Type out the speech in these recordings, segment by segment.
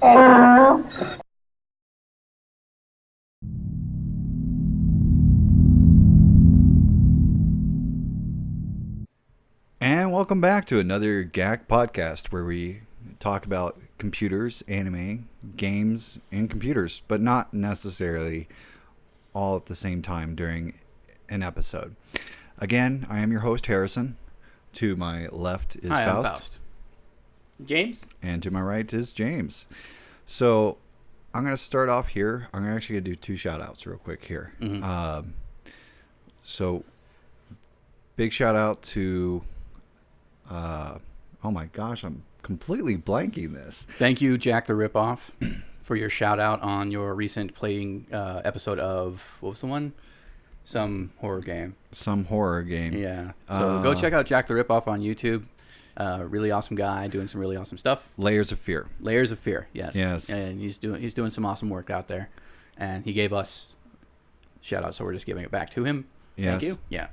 And welcome back to another GACC podcast where we talk about computers, anime, games, and computers, but not necessarily all at the same time during an episode. Again, I am your host, Harrison. To my left is Hi, Faust. I'm Faust. James? And to my right is James. So I'm going to start off here. I'm actually going to do two shout-outs real quick here. Mm-hmm. So big shout-out to... oh my gosh, I'm completely blanking this. Thank you, Jack the Ripoff, for your shout out on your recent playing episode of, what was the one? Some horror game. Some horror game. Yeah. So go check out Jack the Ripoff on YouTube. Really awesome guy doing some really awesome stuff. Layers of Fear. Layers of Fear, yes. Yes. And he's doing some awesome work out there. And he gave us shout out, so we're just giving it back to him. Yes. Thank you. Yeah.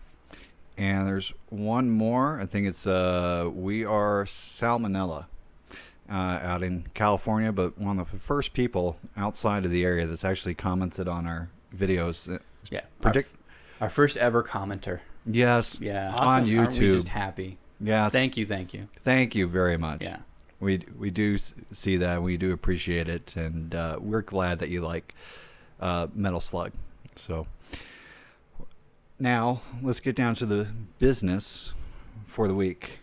And there's one more. I think it's We Are Salmonella out in California, but one of the first people outside of the area that's actually commented on our videos. Yeah. Our first ever commenter. Yes. Yeah. On Awesome. YouTube. Aren't we just happy? Yes. Thank you. Thank you very much. Yeah. We do see that. We do appreciate it, and we're glad that you like Metal Slug. So now let's get down to the business for the week.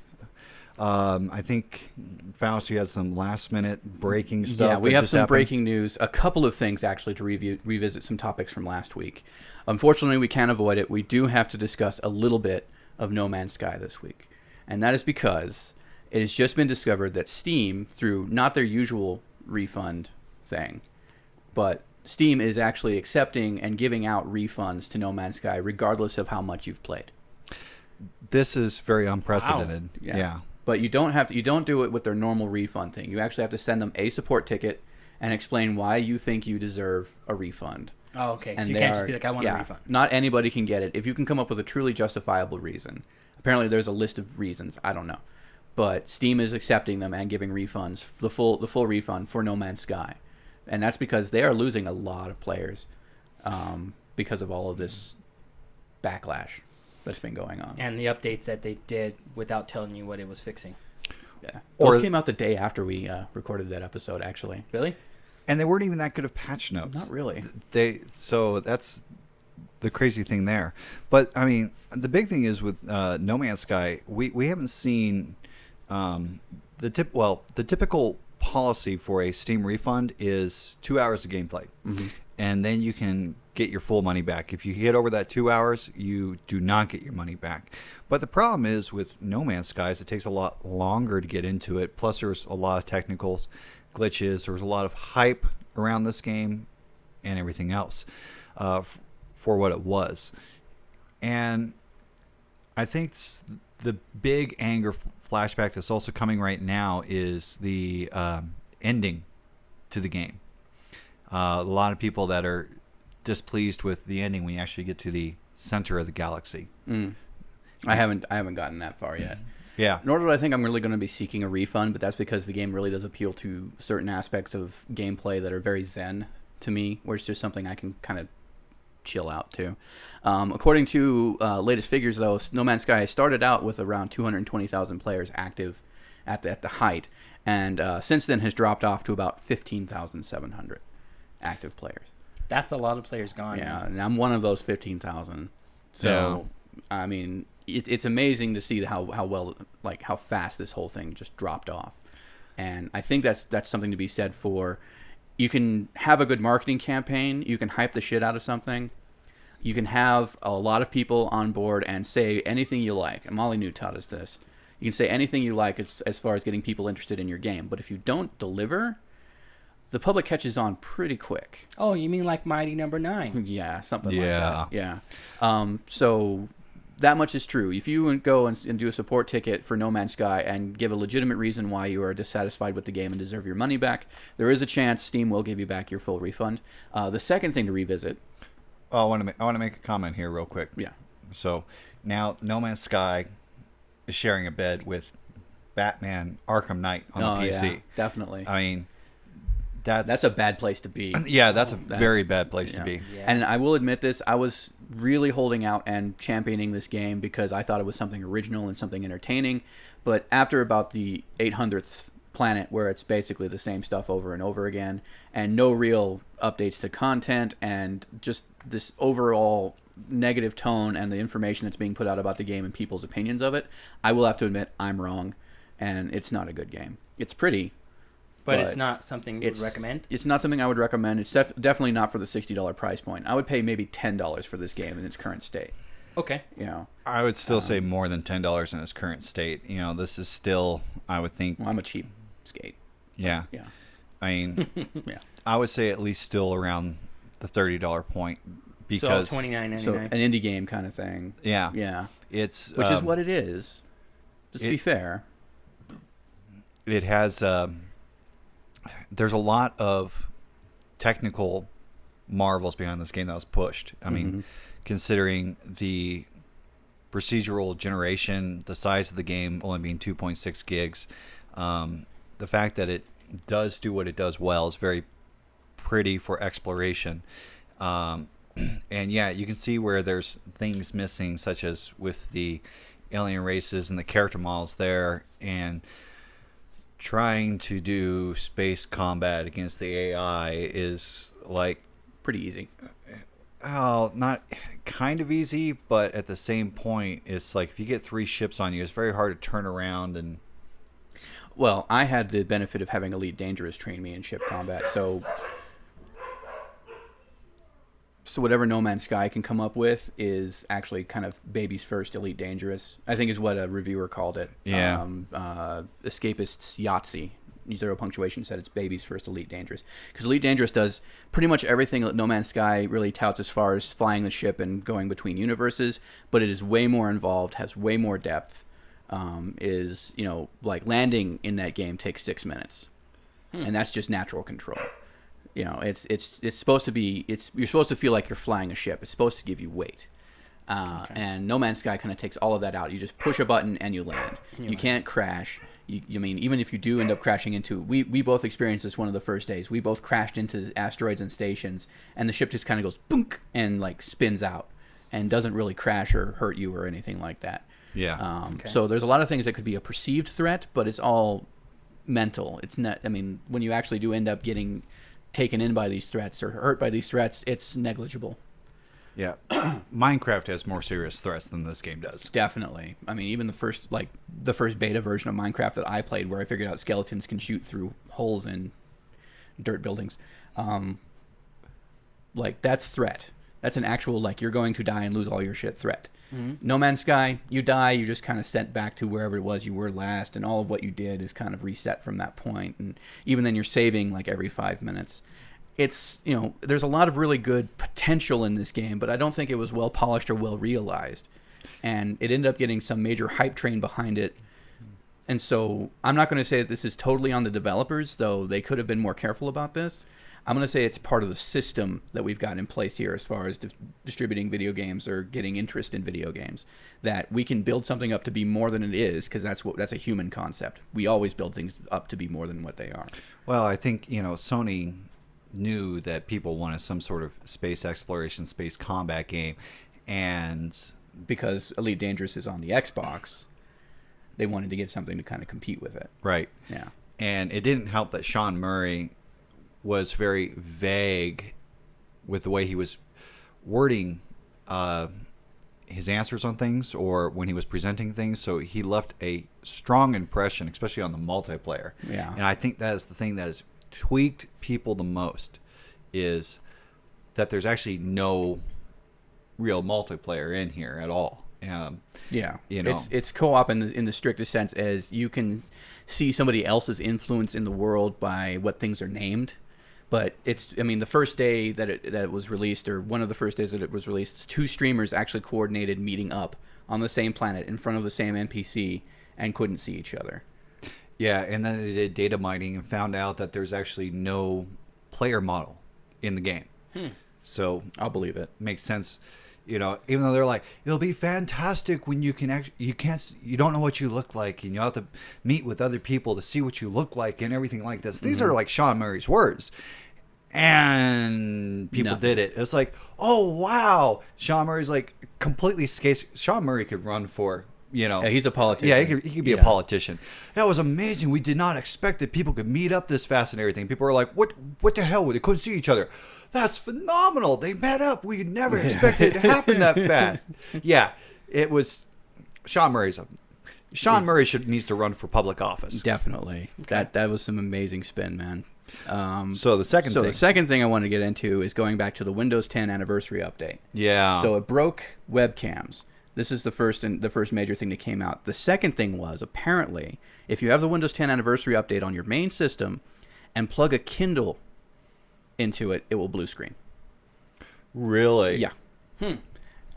I think Faust, you had some last-minute breaking stuff. Yeah, we that have just some happened. breaking news. A couple of things, actually, to revisit some topics from last week. Unfortunately, we can't avoid it. We do have to discuss a little bit of No Man's Sky this week. And that is because it has just been discovered that Steam, through not their usual refund thing, but Steam is actually accepting and giving out refunds to No Man's Sky regardless of how much you've played. This is very unprecedented. Wow. Yeah. But you don't do it with their normal refund thing. You actually have to send them a support ticket and explain why you think you deserve a refund. Oh, okay. And So you can't just be like, I want a refund. Not anybody can get it. If you can come up with a truly justifiable reason. Apparently there's a list of reasons. I don't know. But Steam is accepting them and giving refunds, the full refund for No Man's Sky. And that's because they are losing a lot of players because of all of this backlash that's been going on. And the updates that they did without telling you what it was fixing. Yeah. Those came out the day after we recorded that episode, actually. Really? And they weren't even that good of patch notes. Not really. So that's the crazy thing there. But I mean, the big thing is with No Man's Sky, we haven't seen the typical policy for a Steam refund is 2 hours of gameplay, and then you can get your full money back. If you hit over that 2 hours, you do not get your money back. But the problem is with No Man's Sky is it takes a lot longer to get into it. Plus, there's a lot of technical glitches. There was a lot of hype around this game and everything else for what it was. And I think the big anger flashback that's also coming right now is the ending to the game. A lot of people that are displeased with the ending when you actually get to the center of the galaxy. I haven't gotten that far yet. Yeah. Nor do I think I'm really going to be seeking a refund, but that's because the game really does appeal to certain aspects of gameplay that are very zen to me, where it's just something I can kind of chill out to. According to latest figures, though, No Man's Sky started out with around 220,000 players active at the height, and since then has dropped off to about 15,700 active players. That's a lot of players gone. Yeah, and I'm one of those 15,000. So, I mean, it's amazing to see how well, like how fast this whole thing just dropped off. And I think that's something to be said for. You can have a good marketing campaign. You can hype the shit out of something. You can have a lot of people on board and say anything you like. And Molly New taught us this. You can say anything you like as far as getting people interested in your game. But if you don't deliver, the public catches on pretty quick. Oh, you mean like Mighty Number 9? Yeah, something like that. Yeah. So that much is true. If you go and do a support ticket for No Man's Sky and give a legitimate reason why you are dissatisfied with the game and deserve your money back, there is a chance Steam will give you back your full refund. The second thing to revisit. I want to make a comment here real quick. Yeah. So now No Man's Sky is sharing a bed with Batman Arkham Knight on the PC. Yeah, definitely. I mean, That's a bad place to be. Yeah, that's a very bad place to be. Yeah. And I will admit this, I was really holding out and championing this game because I thought it was something original and something entertaining. But after about the 800th planet, where it's basically the same stuff over and over again, and no real updates to content, and just this overall negative tone and the information that's being put out about the game and people's opinions of it, I will have to admit I'm wrong, and it's not a good game. It's pretty, but it's not something you would it's recommend? It's not something I would recommend. It's definitely not for the $60 price point. I would pay maybe $10 for this game in its current state. Okay. You know, I would still say more than $10 in its current state. You know, this is still, I would think. well, I'm a cheap skate. Yeah. Yeah. I mean, Yeah. I would say at least still around the $30 point because So $29.99. So an indie game kind of thing. yeah, Yeah. it's Which is what it is. Just to be fair. it has. There's a lot of technical marvels behind this game that was pushed. I mean, considering the procedural generation, the size of the game only being 2.6 gigs, the fact that it does do what it does well is very pretty for exploration. And yeah, you can see where there's things missing, such as with the alien races and the character models there, and trying to do space combat against the AI is like, Pretty easy. oh, not kind of easy, but at the same point, it's like if you get 3 ships on you, it's very hard to turn around and. Well, I had the benefit of having Elite Dangerous train me in ship combat, so whatever No Man's Sky can come up with is actually kind of baby's first Elite Dangerous, I think is what a reviewer called it. Yeah. Escapists Yahtzee, Zero Punctuation, said it's baby's first Elite Dangerous. Because Elite Dangerous does pretty much everything that No Man's Sky really touts as far as flying the ship and going between universes, but it is way more involved, has way more depth. Is, you know, like landing in that game takes 6 minutes, and that's just natural control. You know, it's supposed to be, you're supposed to feel like you're flying a ship. It's supposed to give you weight. And No Man's Sky kind of takes all of that out. You just push a button and you land. You can't crash. You mean, even if you do end up crashing into, we both experienced this one of the first days. We both crashed into asteroids and stations, and the ship just kind of goes boonk and like spins out and doesn't really crash or hurt you or anything like that. Yeah. So there's a lot of things that could be a perceived threat, but it's all mental. It's not, I mean, when you actually do end up getting taken in by these threats or hurt by these threats, it's negligible. Yeah. Minecraft has more serious threats than this game does. Definitely. I mean, even the first beta version of Minecraft that I played, where I figured out skeletons can shoot through holes in dirt buildings, like that's threat. That's an actual, like, you're going to die and lose all your shit threat. No Man's Sky, you die, you're just kind of sent back to wherever it was you were last, and all of what you did is kind of reset from that point. And even then, you're saving like every 5 minutes. It's, you know, there's a lot of really good potential in this game, but I don't think it was well polished or well realized. And it ended up getting some major hype train behind it. And so I'm not going to say that this is totally on the developers, though they could have been more careful about this. I'm going to say it's part of the system that we've got in place here as far as distributing video games or getting interest in video games, that we can build something up to be more than it is, because that's a human concept. We always build things up to be more than what they are. Well, I think, you know, Sony knew that people wanted some sort of space exploration, space combat game, and because Elite Dangerous is on the Xbox, they wanted to get something to kind of compete with it. right. Yeah. And it didn't help that Sean Murray was very vague with the way he was wording his answers on things, or when he was presenting things. So he left a strong impression, especially on the multiplayer. Yeah. And I think that is the thing that has tweaked people the most, is that there's actually no real multiplayer in here at all. Yeah, you know, it's co-op in the strictest sense, as you can see somebody else's influence in the world by what things are named. But it's, I mean, the first day that it was released, or one of the first days that it was released, 2 streamers actually coordinated meeting up on the same planet in front of the same NPC and couldn't see each other. Yeah, and then they did data mining and found out that there's actually no player model in the game. So I'll believe it. makes sense. You know, even though they're like, it'll be fantastic when you can you don't know what you look like, and you have to meet with other people to see what you look like and everything like this. These are like Sean Murray's words. And people did it. It's like, oh, wow. Sean Murray's like completely skates. Sean Murray could run for, you know. Yeah, he's a politician. Yeah, he could be a politician. That was amazing. We did not expect that people could meet up this fast and everything. People were like, what the hell? They couldn't see each other. That's phenomenal. They met up. We never expected it to happen that fast. Yeah, it was Sean Murray's. Sean Murray needs to run for public office. Definitely. Okay. That was some amazing spin, man. So the second thing I want to get into is going back to the Windows 10 anniversary update. Yeah. So it broke webcams. This is the first major thing that came out. The second thing was, apparently, if you have the Windows 10 anniversary update on your main system and plug a Kindle into it, it will blue screen. Really? Yeah.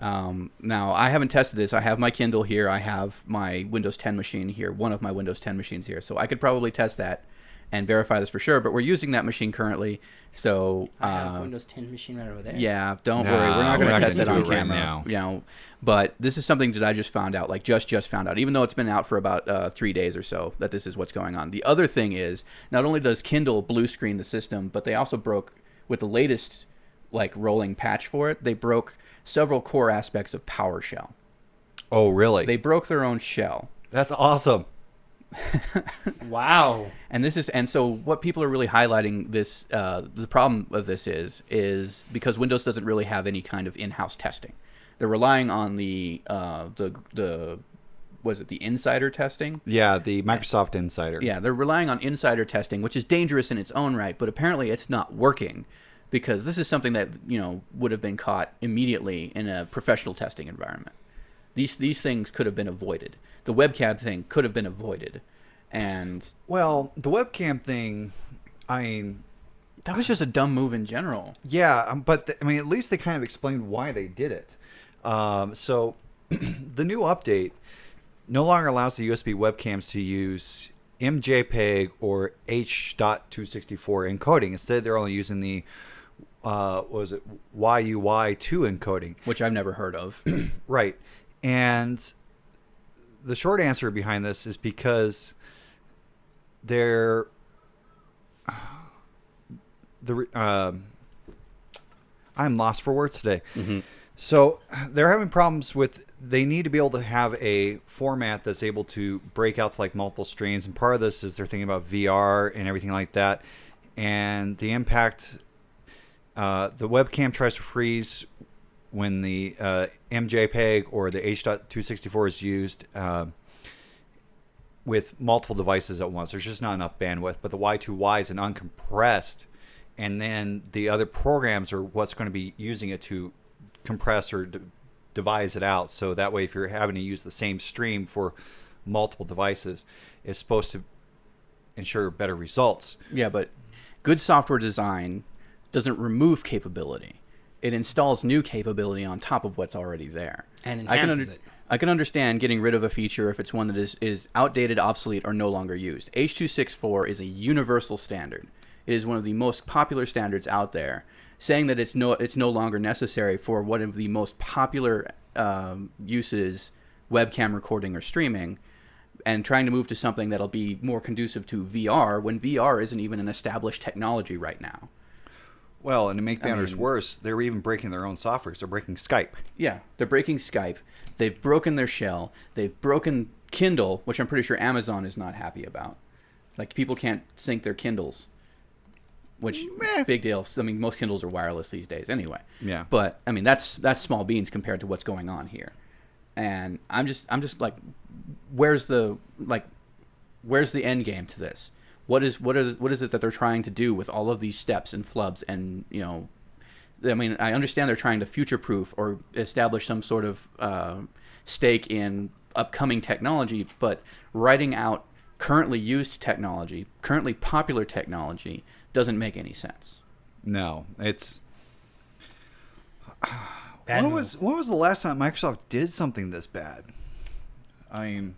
Now, I haven't tested this. I have my Kindle here. I have my Windows 10 machine here, one of my Windows 10 machines here. So I could probably test that and verify this for sure. But we're using that machine currently. So I have a Windows 10 machine right over there. Yeah, don't worry. We're not going to test it on camera. Right now. You know, but this is something that I just found out, like just found out, even though it's been out for about 3 days or so, that this is what's going on. The other thing is, not only does Kindle blue screen the system, but they also broke, with the latest like rolling patch for it, they broke several core aspects of PowerShell. Oh, really? They broke their own shell. That's awesome. Wow. And so what people are really highlighting this, the problem of this is because Windows doesn't really have any kind of in-house testing. They're relying on the insider testing? Yeah, the Microsoft Insider. Yeah, they're relying on insider testing, which is dangerous in its own right, but apparently it's not working because this is something that, you know, would have been caught immediately in a professional testing environment. These things could have been avoided. The webcam thing could have been avoided. And well, the webcam thing, I mean, that was just a dumb move in general. Yeah, but I mean, at least they kind of explained why they did it. So the new update no longer allows the USB webcams to use MJPEG or H.264 encoding. Instead, they're only using the YUY2 encoding, which I've never heard of. Right. And the short answer behind this is because I'm lost for words today. Mm-hmm. So they're having problems with, they need to be able to have a format that's able to break out to like multiple streams. And part of this is they're thinking about VR and everything like that. And the impact, the webcam tries to freeze when the MJPEG or the H.264 is used with multiple devices at once. There's just not enough bandwidth. But the Y2Y is an uncompressed, and then the other programs are what's going to be using it to compress or devise it out. So that way, if you're having to use the same stream for multiple devices, it's supposed to ensure better results. Yeah, but good software design doesn't remove capability. It installs new capability on top of what's already there. And enhances it. I can understand getting rid of a feature if it's one that is outdated, obsolete, or no longer used. H.264 is a universal standard. It is one of the most popular standards out there. Saying that it's no longer necessary for one of the most popular uses, webcam recording or streaming, and trying to move to something that'll be more conducive to VR when VR isn't even an established technology right now. Well, and to make matters worse, they're even breaking their own software. They're breaking Skype. Yeah, they're breaking Skype. They've broken their shell. They've broken Kindle, which I'm pretty sure Amazon is not happy about. Like, people can't sync their Kindles, which, big deal. I mean, most Kindles are wireless these days anyway. Yeah. But, I mean, that's small beans compared to what's going on here. And I'm just like, where's the end game to this? What is it that they're trying to do with all of these steps and flubs? And, you know, I mean, I understand they're trying to future-proof or establish some sort of stake in upcoming technology, but writing out currently used technology, currently popular technology, doesn't make any sense. No, it's... When was the last time Microsoft did something this bad? I mean...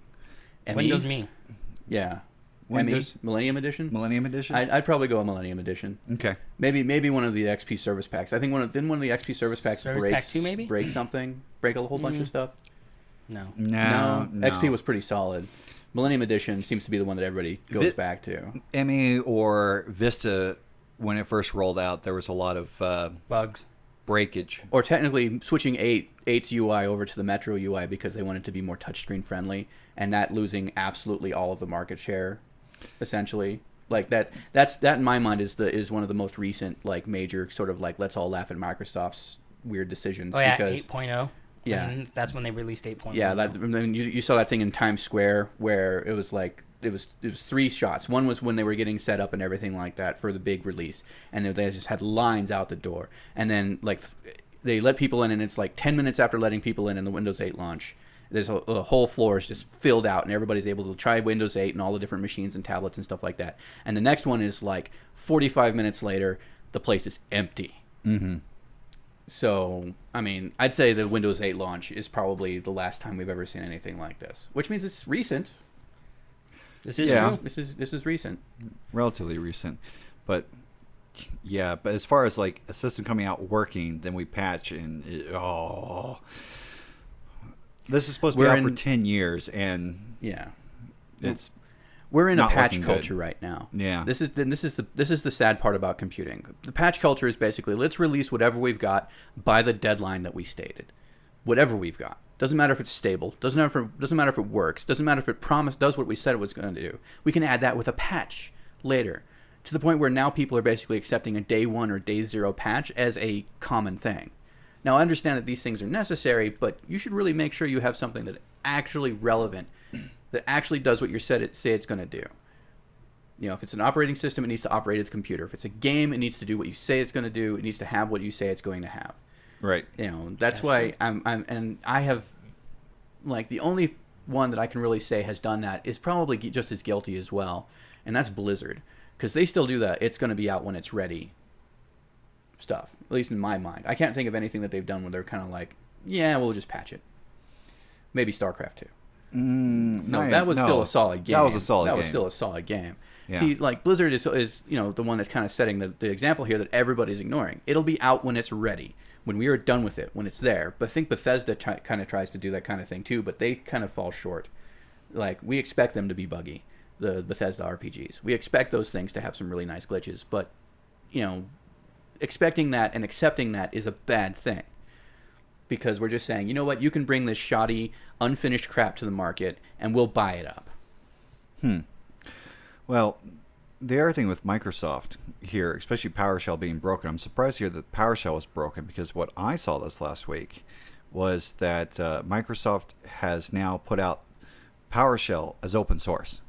Windows Me. Yeah. Windows Millennium Edition. Millennium Edition. I'd probably go a Millennium Edition. Okay. Maybe one of the XP service packs. I think didn't one of the XP service packs Pack 2 maybe? break something, break a whole bunch of stuff. No. No. XP was pretty solid. Millennium Edition seems to be the one that everybody goes back to. ME or Vista, when it first rolled out, there was a lot of Bugs. breakage. Or technically switching 8's UI over to the Metro UI because they wanted to be more touchscreen friendly, and that losing absolutely all of the market share, essentially. Like that in my mind is one of the most recent like major sort of like let's all laugh at Microsoft's weird decisions. Oh yeah, because 8.0. Yeah. And that's when they released 8.0. Yeah, I mean, you saw that thing in Times Square where it was like it was 3 shots. One was when they were getting set up and everything like that for the big release, and they just had lines out the door. And then like they let people in, and it's like 10 minutes after letting people in the Windows 8 launch, there's the whole floor is just filled out, and everybody's able to try Windows 8 and all the different machines and tablets and stuff like that. And the next one is like 45 minutes later, the place is empty. Mm-hmm. So, I mean, I'd say the Windows 8 launch is probably the last time we've ever seen anything like this, which means it's recent. This is Yeah. true. This is recent. Relatively recent, but yeah. But as far as like a system coming out working, then we patch and this is supposed to be out for 10 years, and Yeah. it's We're in a not patch looking culture good. right now. Yeah. This is the sad part about computing. The patch culture is basically let's release whatever we've got by the deadline that we stated. Whatever we've got. Doesn't matter if it's stable. Doesn't matter if it works. Doesn't matter if it does what we said it was going to do. We can add that with a patch later. To the point where now people are basically accepting a day 1 or day 0 patch as a common thing. Now I understand that these things are necessary, but you should really make sure you have something that's actually relevant, that actually does what you say it's going to do. You know, if it's an operating system, it needs to operate its computer. If it's a game, it needs to do what you say it's going to do. It needs to have what you say it's going to have. right. You know, that's why I have, like, the only one that I can really say has done that is probably just as guilty as well, and that's Blizzard, because they still do that. It's going to be out when it's ready stuff, at least in my mind. I can't think of anything that they've done where they're kind of like, yeah, we'll just patch it. Maybe StarCraft 2. No, that was still a solid game. That was a solid game. That was still a solid game. Yeah. See, like Blizzard is you know the one that's kind of setting the example here that everybody's ignoring. It'll be out when it's ready, when we are done with it, when it's there. But I think Bethesda kind of tries to do that kind of thing too, but they kind of fall short. Like we expect them to be buggy, the Bethesda RPGs. We expect those things to have some really nice glitches, but you know, expecting that and accepting that is a bad thing. Because we're just saying, you know what, you can bring this shoddy, unfinished crap to the market, and we'll buy it up. Well, the other thing with Microsoft here, especially PowerShell being broken, I'm surprised to hear that PowerShell was broken, because what I saw this last week was that Microsoft has now put out PowerShell as open source.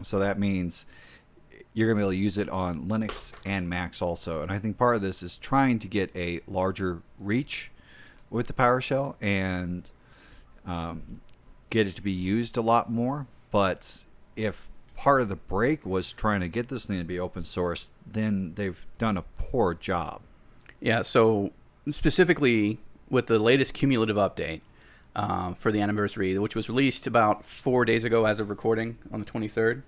So that means you're going to be able to use it on Linux and Macs also. And I think part of this is trying to get a larger reach with the PowerShell and get it to be used a lot more. But if part of the break was trying to get this thing to be open source, then they've done a poor job. Yeah, so specifically with the latest cumulative update for the anniversary, which was released about 4 days ago as of recording on the 23rd,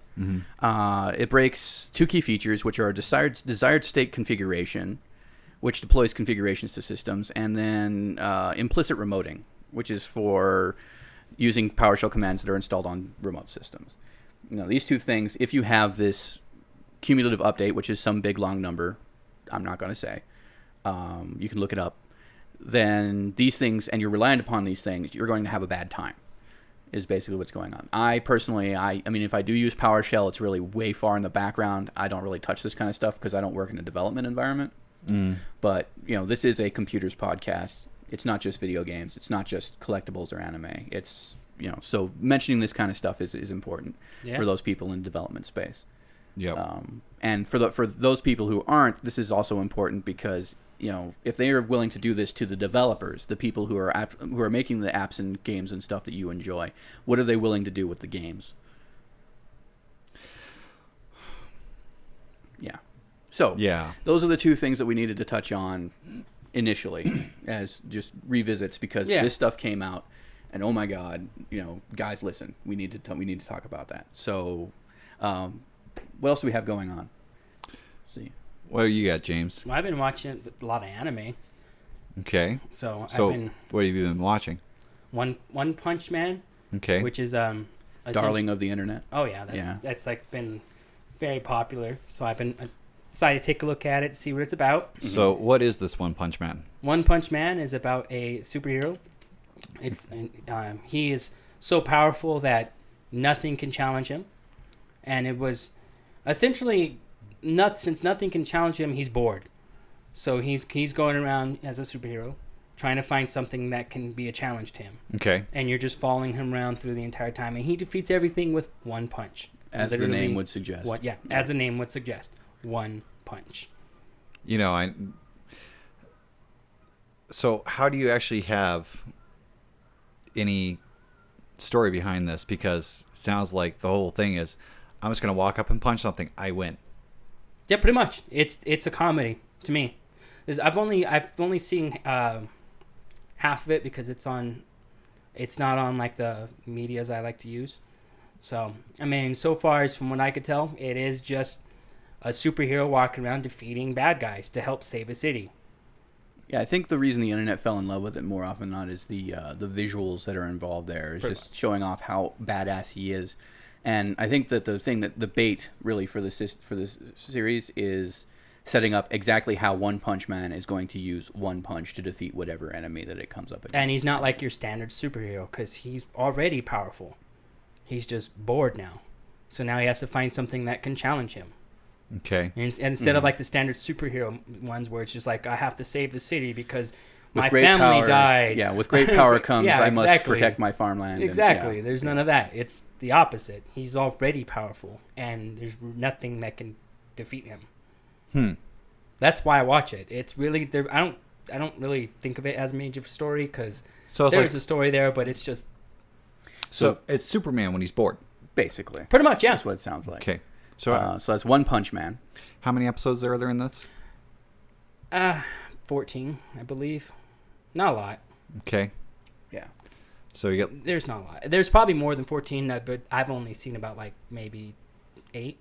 it breaks 2 key features, which are desired state configuration, which deploys configurations to systems, and then implicit remoting, which is for using PowerShell commands that are installed on remote systems. You know, these 2 things, if you have this cumulative update, which is some big long number, I'm not going to say, you can look it up, then these things, and you're reliant upon these things, you're going to have a bad time, is basically what's going on. I personally, I mean, if I do use PowerShell, it's really way far in the background. I don't really touch this kind of stuff because I don't work in a development environment. But, you know, this is a computers podcast. It's not just video games. It's not just collectibles or anime. It's, you know, so mentioning this kind of stuff is important for those people in development space. Yeah. And for those people who aren't, this is also important because, you know, if they are willing to do this to the developers, the people who are making the apps and games and stuff that you enjoy, what are they willing to do with the games? Yeah. So those are the 2 things that we needed to touch on initially as just revisits, because this stuff came out, and oh my God, you know, guys, listen, we need to talk about that. So what else do we have going on? Let's see. What do you got, James? Well, I've been watching a lot of anime. Okay. So So I've been what have you been watching? One Punch Man, Okay. which is Darling of the internet. Oh yeah, that's like been very popular. So I've been decided to take a look at it, see what it's about. So what is this One Punch Man? One Punch Man is about a superhero. It's he is so powerful that nothing can challenge him, and it was essentially since nothing can challenge him, he's bored. So he's going around as a superhero, trying to find something that can be a challenge to him. Okay. And you're just following him around through the entire time, and he defeats everything with one punch. As the Literally, name would suggest. As the name would suggest, one punch. You know, so how do you actually have any story behind this? Because it sounds like the whole thing is, I'm just going to walk up and punch something. I win. Yeah, pretty much. It's a comedy to me. I've only seen half of it because it's not on like the medias I like to use. So I mean, so far as from what I could tell, it is just a superhero walking around defeating bad guys to help save a city. Yeah, I think the reason the internet fell in love with it more often than not is the visuals that are involved there. It's just showing off how badass he is. And I think that the bait really for this series is setting up exactly how One Punch Man is going to use one punch to defeat whatever enemy that it comes up against. And he's not like your standard superhero because he's already powerful. He's just bored now. So now he has to find something that can challenge him. Okay. And instead of like the standard superhero ones where it's just like, I have to save the city because With my great family power- died. Yeah, with great power comes, Yeah, I must exactly. protect my farmland. Exactly. And, There's none of that. It's the opposite. He's already powerful, and there's nothing that can defeat him. That's why I watch it. It's really there. I don't really think of it as a major story because there's a story there, but it's just So it's Superman when he's bored. basically. pretty much That's what it sounds like. Okay. So So that's One Punch Man. how many episodes are there in this? 14, I believe. Not a lot. Okay. Yeah. So you got There's not a lot. There's probably more than 14, but I've only seen about like maybe 8,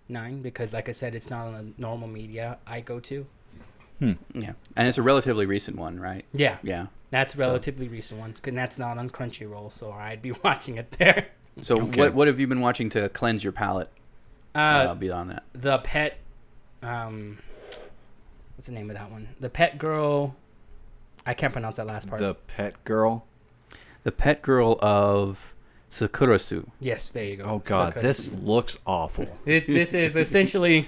9 because, like I said, it's not on the normal media I go to. Yeah. And it's a relatively recent one, right? Yeah. Yeah. That's a relatively recent one, and that's not on Crunchyroll, so I'd be watching it there. So Okay. what have you been watching to cleanse your palate beyond that? The pet, what's the name of that one? The Pet Girl. I can't pronounce that last part. the pet girl. The Pet Girl of Sakurasu. Yes, there you go. Oh God, Sucker. this looks awful. This is essentially,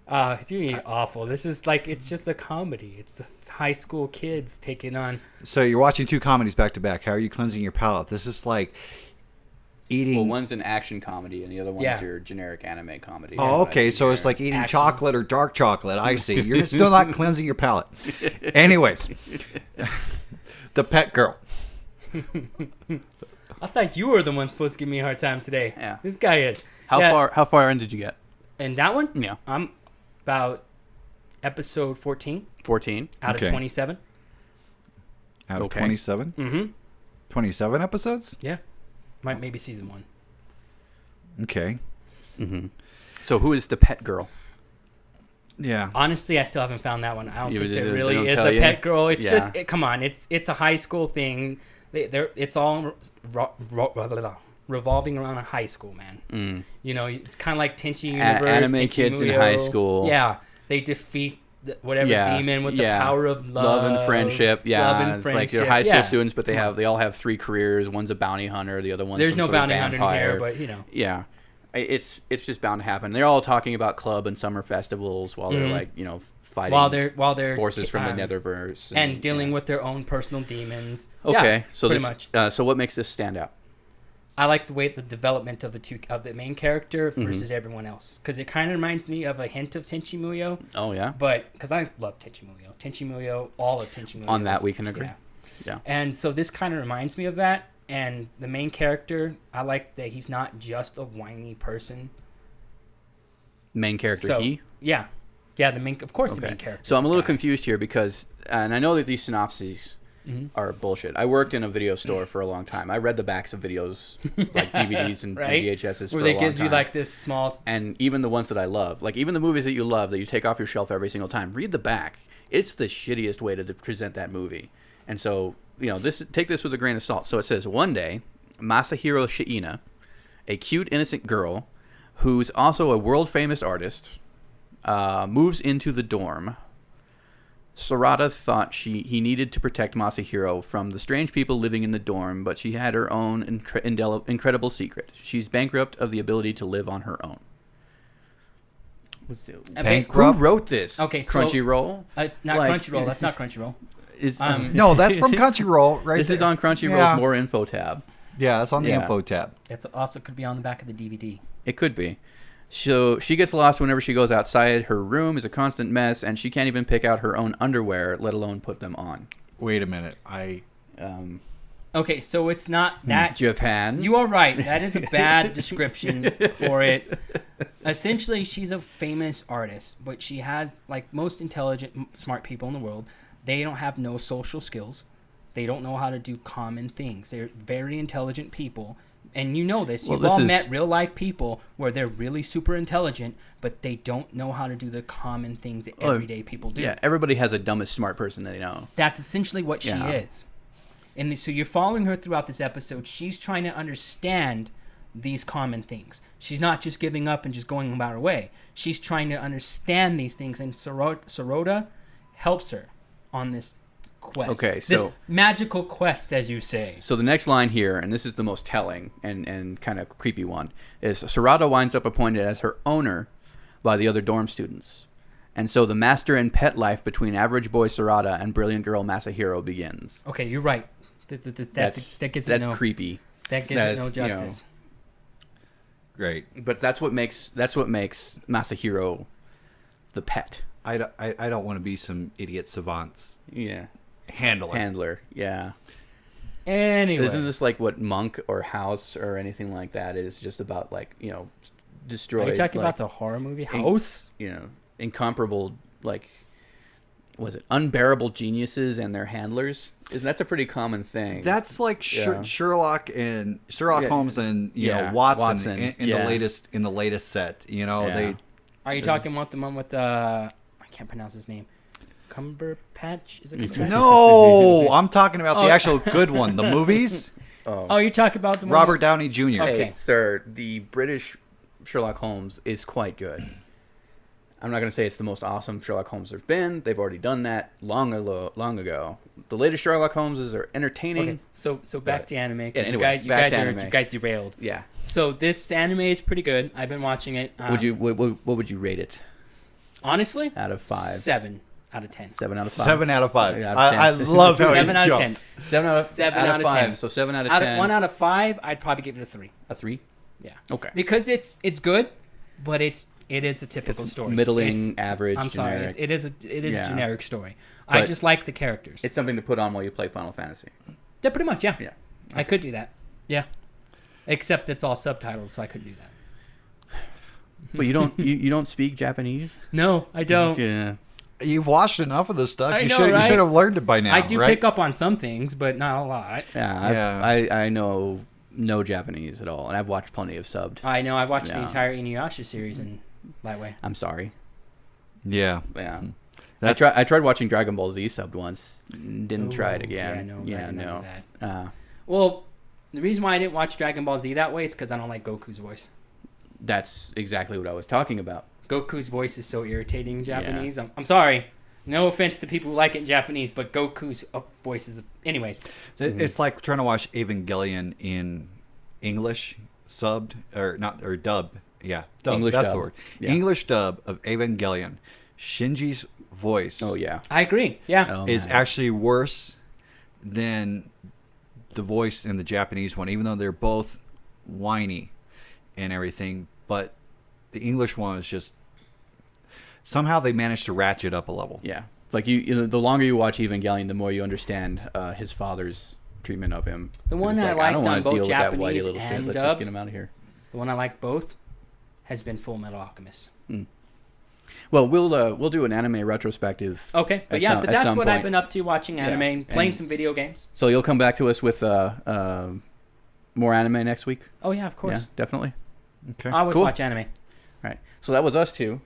it's really awful. This is like it's just a comedy. It's high school kids taking on. So you're watching two comedies back to back. How are you cleansing your palate? This is like eating. Well, one's an action comedy, and the other one's Yeah. your generic anime comedy. Oh, okay. So it's like eating action. chocolate or dark chocolate. I see. You're still not cleansing your palate. Anyways, the pet girl. I thought you were the one supposed to give me a hard time today. Yeah. This guy is. How Yeah. How far in did you get? And that one? Yeah. I'm about episode 14 14. out Okay. of 27. Out of Okay. 27? Mm-hmm. 27 episodes? Yeah. Maybe season 1. Okay. Mm-hmm. So who is the Pet Girl? Yeah. Honestly, I still haven't found that one. I don't You- think they there really don't is tell a you? pet girl. It's Yeah. just, come on. It's a high school thing. It's all revolving around a high school, man. Mm. You know, it's kind of like Tenchi Universe. Anime Tenchi kids in Muyo. high school. Yeah. They defeat whatever demon with the power of love. and friendship. Yeah, Love and it's friendship. like they're high school Yeah. students, but they all have 3 careers. One's a bounty hunter, the other one's There's some no sort of bounty hunter in vampire. here, but, you know. Yeah, it's just bound to happen. They're all talking about club and summer festivals while they're like fighting While they're forces from the Netherverse and dealing with their own personal demons. Okay, Yeah, so pretty this much. so what makes this stand out? I like the way the development of the main character Mm-hmm. versus everyone else because it kind of reminds me of a hint of Tenchi Muyo, Oh yeah, but because I love Tenchi Muyo, all of Tenchi Muyo. on that we can agree. Yeah. Yeah. And so this kind of reminds me of that. And the main character, I like that he's not just a whiny person. Main character So he. yeah, the main, of course, the main character. So I'm a is little guy. confused here because, and I know that these synopses are bullshit. I worked in a video store for a long time. I read the backs of videos, like DVDs and, Right? and VHSs Where for they a long gives time. you like this small. And even the ones that I love, like even the movies that you love that you take off your shelf every single time, read the back. It's the shittiest way to present that movie. And so, take this with a grain of salt. So it says, one day, Masahiro Shiina, a cute, innocent girl who's also a world-famous artist, moves into the dorm. Sarada thought he needed to protect Masahiro from the strange people living in the dorm, but she had her own incredible secret. She's bankrupt of the ability to live on her own. Who wrote this? Okay, so- Crunchyroll? It's not Crunchyroll. That's not Crunchyroll. No, that's from Crunchyroll, right? This is there. on Crunchyroll's Yeah. More Info tab. Yeah, that's on the Yeah. info tab. It also could be on the back of the DVD. It could be. So she gets lost whenever she goes outside. Her room is a constant mess, and she can't even pick out her own underwear, let alone put them on. Wait a minute. Okay, so it's not that. Japan. You are right. That is a bad description for it. Essentially, she's a famous artist, but she has, like most intelligent, smart people in the world, they don't have no social skills. They don't know how to do common things. They're very intelligent people. And you know this. You've all met real life people where they're really super intelligent, but they don't know how to do the common things that everyday people do. Yeah, everybody has a dumbest smart person that they know. That's essentially what she Yeah. is. And so you're following her throughout this episode. She's trying to understand these common things. She's not just giving up and just going about her way. She's trying to understand these things, and Sorota helps her on this quest. Okay, this so- magical quest, as you say. So the next line here, and this is the most telling and kind of creepy one, is Sarada winds up appointed as her owner by the other dorm students. And so the master and pet life between average boy Sarada and brilliant girl Masahiro begins. Okay, you're right. That gets it That's no, creepy. That gives it no justice. Great. But that's what makes Masahiro the pet. I don't want to be some idiot savant's Yeah. handler. Yeah. Anyway. Isn't this like what Monk or House or anything like that is? Just about like, destroy. Are you talking like, about the horror movie House? Incomparable, like, was it unbearable geniuses and their handlers? That's a pretty common thing. That's like Yeah. Sherlock Holmes and Watson, in the latest set. Yeah. Are you talking about the one with I can't pronounce his name. Cumberpatch? Is it Cumberpatch? No, I'm talking about the actual good one. The movies. Oh, you're talking about the one Robert Downey Jr. Okay. Hey, sir, the British Sherlock Holmes is quite good. I'm not going to say it's the most awesome Sherlock Holmes there's been. They've already done that long ago. The latest Sherlock Holmeses are entertaining. Okay, so back to anime. 'Cause Yeah, anyway, you back guys to anime. you guys derailed. Yeah. So this anime is pretty good. I've been watching it. What would you rate it Honestly? out of 5? 7 out of 10. 7 out of 5. 7 out of 5. Yeah, out of 10. I love how 7 he out of jumped. 10. 7 out of 7 5. 10. So 7 out of 10. 1 out of 5, I'd probably give it a 3. A 3? Yeah. Okay. Because it's good, but it is a typical story. Middling, average, I'm sorry. generic. It is a Yeah. generic story. I But just like the characters. It's something to put on while you play Final Fantasy. Yeah, pretty much, yeah. Yeah. I could do that. Yeah. Except it's all subtitles, so I couldn't do that. But you don't you don't speak Japanese? No, I don't. Yeah. You've watched enough of this stuff. I You know, should right? have learned it by now. I do right? pick up on some things, but not a lot. Yeah, I know no Japanese at all, and I've watched plenty of subbed. I know. I've watched the Yeah. entire Inuyasha series in that way. I'm sorry. Yeah. Yeah. That's- I tried watching Dragon Ball Z subbed once. Didn't try it Ooh, again. yeah, I Yeah, remember no. that. Well, the reason why I didn't watch Dragon Ball Z that way is because I don't like Goku's voice. That's exactly what I was talking about. Goku's voice is so irritating in Japanese. I'm sorry. No offense to people who like it in Japanese, but Goku's voice is... Anyways. It's like trying to watch Evangelion in English dubbed. Yeah, dub. English That's dub. the word. Yeah. English dub of Evangelion. Shinji's voice Oh yeah. I agree. Yeah. Oh, is man. actually worse than the voice in the Japanese one, even though they're both whiny and everything. But the English one is just somehow they managed to ratchet up a level. Yeah. Like the longer you watch Evangelion, the more you understand his father's treatment of him. The one It's that I like, liked don't on wanna both deal with that whitey Japanese little shit. and Let's just dubbed. get him out of here. The one I like both has been Full Metal Alchemist. Well, we'll do an anime retrospective. Okay, but at that's some what point. I've been up to, watching anime, Yeah, playing and- some video games. So you'll come back to us with more anime next week. Oh yeah, of Yeah, course. definitely. Okay. I always Cool. watch anime, All right. So that was us two.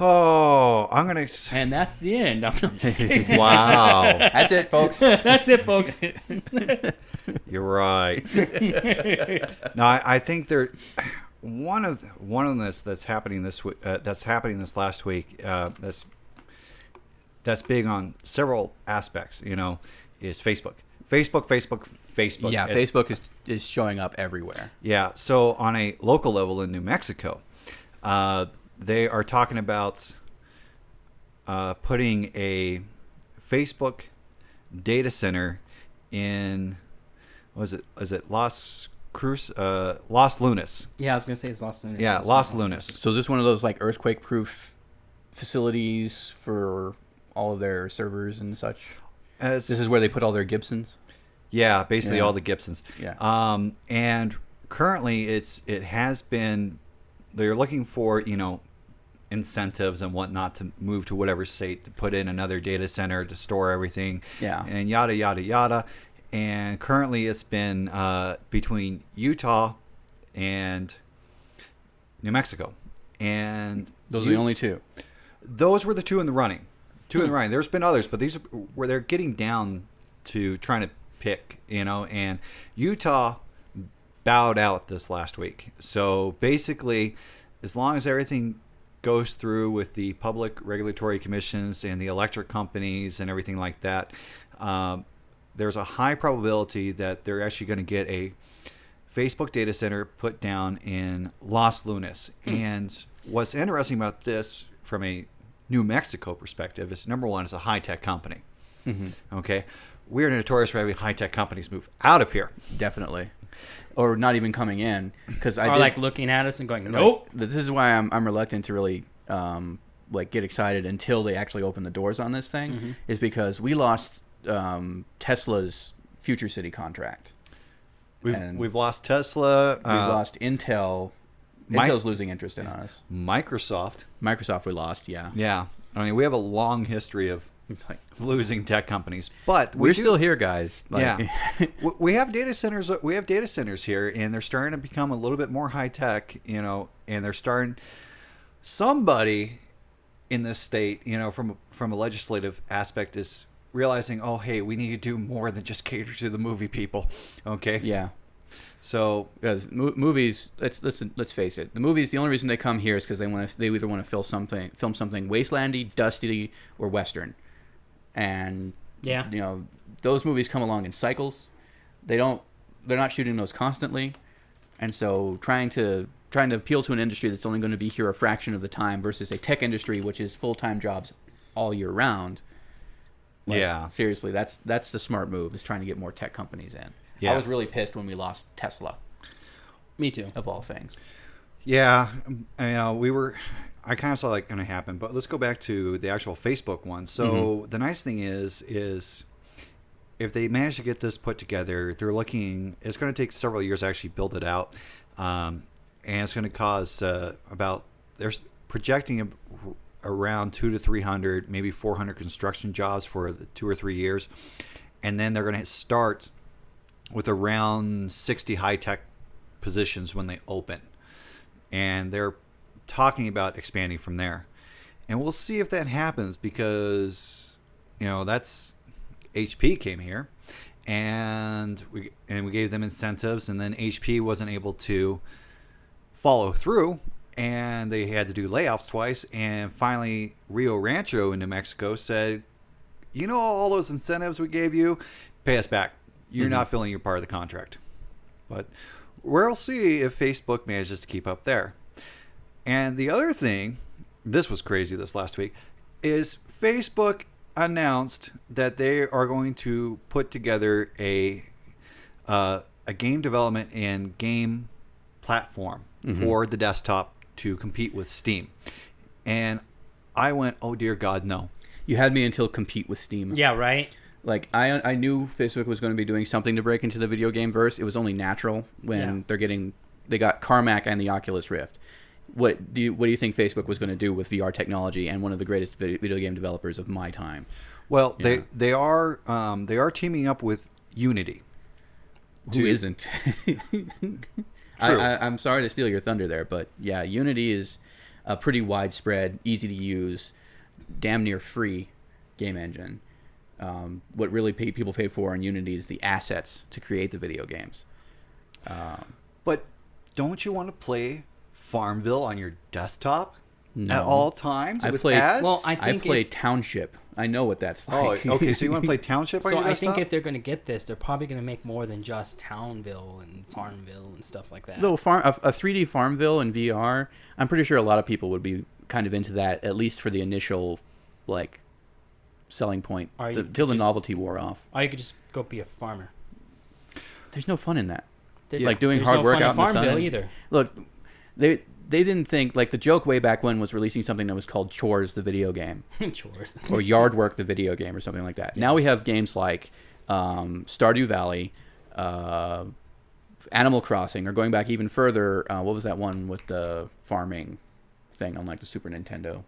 Oh, I'm gonna. and that's the end. I'm just kidding. Wow, That's it, folks. That's it, folks. you're right. No, I think there. One of this that's happening this week. That's happening this last week. That's big on several aspects. Is Facebook. Facebook. Yeah, It's- Facebook is showing up everywhere. Yeah. So on a local level in New Mexico, they are talking about putting a Facebook data center in, Is it Las Lunas? Yeah, I was gonna say it's Los Lunas. Yeah, It's Las not Lunas. So is this one of those like earthquake-proof facilities for all of their servers and such? As This is where they put all their Gibsons. Yeah, basically Yeah. all the Gibsons. Yeah. And currently they're looking for, incentives and whatnot to move to whatever state to put in another data center to store everything. Yeah. And yada, yada, yada. And currently it's been between Utah and New Mexico. And Those are the only two. those were the two in the running. There's been others, but these are where they're getting down to trying to pick, and Utah bowed out this last week. So basically, as long as everything goes through with the public regulatory commissions and the electric companies and everything like that, there's a high probability that they're actually going to get a Facebook data center put down in Los Lunas. And what's interesting about this from a New Mexico perspective is, number one, it's a high-tech company. Mm-hmm. Okay, we're notorious for having high-tech companies move out of here. Definitely. Or not even coming in, because Or like looking at us and going, nope. This is why I'm reluctant to really get excited until they actually open the doors on this thing. Mm-hmm. Is because we lost Tesla's Future City contract. We've lost Tesla. We've lost Intel. Intel's losing interest in us. Microsoft. Microsoft we lost, yeah. Yeah, I mean we have a long history of It's like, losing tech companies, but we're still here, guys. Yeah, we have data centers. We have data centers here, and they're starting to become a little bit more high tech. And they're starting. Somebody in this state, from a legislative aspect, is realizing, oh, hey, we need to do more than just cater to the movie people. Okay. Yeah. So Because movies, let's face it, the movies. The only reason they come here is because they either want to film something wastelandy, dusty, or western, and Yeah. those movies come along in cycles. They're not shooting those constantly, and so trying to appeal to an industry that's only going to be here a fraction of the time versus a tech industry which is full-time jobs all year round. yeah, Seriously, that's the smart move, is trying to get more tech companies in. Yeah. I was really pissed when we lost Tesla, Me too. of all things. yeah. I kind of saw that going to happen, but let's go back to the actual Facebook one. So the nice thing is if they manage to get this put together, they're looking. It's going to take several years to actually build it out, and it's going to cause they're projecting around 200 to 300, maybe 400 construction jobs for the 2 or 3 years, and then they're going to start with around 60 high-tech positions when they open. And they're talking about expanding from there. And we'll see if that happens because, that's HP came here and we gave them incentives, and then HP wasn't able to follow through and they had to do layoffs twice. And finally, Rio Rancho in New Mexico said, all those incentives we gave you, pay us back. You're not filling your part of the contract. But we'll see if Facebook manages to keep up there. And the other thing, this was crazy this last week, is Facebook announced that they are going to put together a game development and game platform for the desktop to compete with Steam. And I went, oh dear God, no. You had me until compete with Steam. Yeah, right? Like, I knew Facebook was going to be doing something to break into the video game verse. It was only natural when they got Carmack and the Oculus Rift. what do you think Facebook was going to do with VR technology and one of the greatest video game developers of my time? Well, Yeah. they are teaming up with Unity. Who isn't? I'm sorry to steal your thunder there, but yeah, Unity is a pretty widespread, easy to use, damn near free game engine. What really people pay for in Unity is the assets to create the video games. But don't you want to play Farmville on your desktop No. at all times I with play- ads? Well, I I think play if- Township. I know what that's Oh, like. okay. So you want to play Township on So your I desktop? think if they're going to get this, they're probably going to make more than just Townville and Farmville and stuff like that. Though a 3D Farmville in VR, I'm pretty sure a lot of people would be kind of into that, at least for the initial, like, selling point, Or you till the just- novelty wore off. Or you could just go be a farmer. There's no fun in that. There- Like doing there's hard no work fun out at in the sun. Farmville either. Look, they didn't think, like, the joke way back when was releasing something that was called Chores the video game Chores. or Yard Work the video game or something like that. Now we have games like Stardew Valley, Animal Crossing, or going back even further, what was that one with the farming thing on like the Super Nintendo?